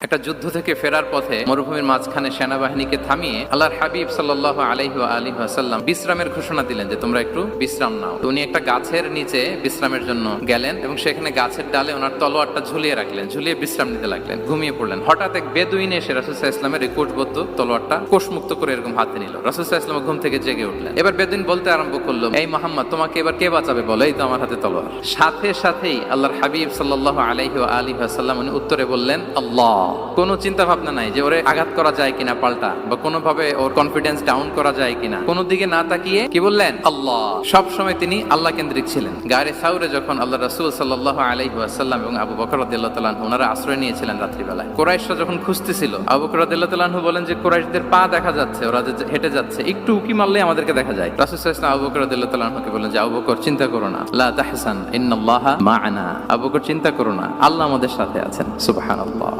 একটা যুদ্ধ থেকে ফেরার পথে মরুভূমির মাঝখানে সেনাবাহিনীকে থামিয়ে আল্লাহর হাবিব সাল্লাল্লাহু আলাইহি ওয়া আলিহি ওয়াসাল্লাম বিশ্রামের ঘোষণা দিলেন যে তোমরা একটু বিশ্রাম নাও। তো উনি একটা গাছের নিচে বিশ্রামের জন্য গেলেন এবং সেখানে গাছের ডালে ওনার তলোয়ারটা ঝুলিয়ে রাখলেন, ঝুলিয়ে বিশ্রাম নিতে লাগলেন, ঘুমিয়ে পড়লেন। হঠাৎ এক বেদুইন এসে রাসূল সাল্লাল্লাহু আলাইহি ওয়াসাল্লামের এই কোষবদ্ধ তলোয়ারটা কোষমুক্ত করে এরকম হাতে নিল। রাসূল সাল্লাল্লাহু আলাইহি ওয়াসাল্লাম ঘুম থেকে জেগে উঠলেন। এবার বেদুইন বলতে আরম্ভ করলো, এই মুহাম্মদ, তোমাকে এবার কে বাঁচাবে বলো, এই তো আমার হাতে তলোয়ার। সাথে সাথেই আল্লাহর হাবিব সাল্লাল্লাহু আলাইহি ওয়া আলিহি ওয়াসাল্লাম উনি উত্তরে বললেন আল্লাহ। কোনো চিন্তা ভাবনা নাই যে ওরে আঘাত করা যায় কিনা পাল্টা, বা কোনোভাবে ওর কনফিডেন্স ডাউন করা যায় কিনা, কোনো দিকে না তাকিয়ে কি বললেন আল্লাহ। সব সময় তিনি আল্লাহ কেন্দ্রিক ছিলেন। গায়ে সাউরে যখন আল্লাহ রাসূল সাল্লাল্লাহু আলাইহি ওয়াসাল্লাম এবং আবু বকর রাদিয়াল্লাহু তাআলা আনহু ওনারা আশ্রয় নিয়েছিলেন রাত্রিবেলায়। কুরাইশরা যখন খুঁজতেছিল, আবু বকর রাদিয়াল্লাহু তাআলা আনহু বলেন যে কুরাইশদের পা দেখা যাচ্ছে, ওরা যে হেঁটে যাচ্ছে, একটু উকি মারলে আমাদেরকে দেখা যায়। রাসূল সাল্লাল্লাহু আলাইহি ওয়াসাল্লাম আবু বকর রাদিয়াল্লাহু তাআলা আনহুকে বলেন যে আবু বকর, চিন্তা করো না, লা তাহসান ইন্নাল্লাহা মা'ানা। আবু বকর, চিন্তা করো না, আল্লাহ আমাদের সাথে আছেন। সুবহানাল্লাহ।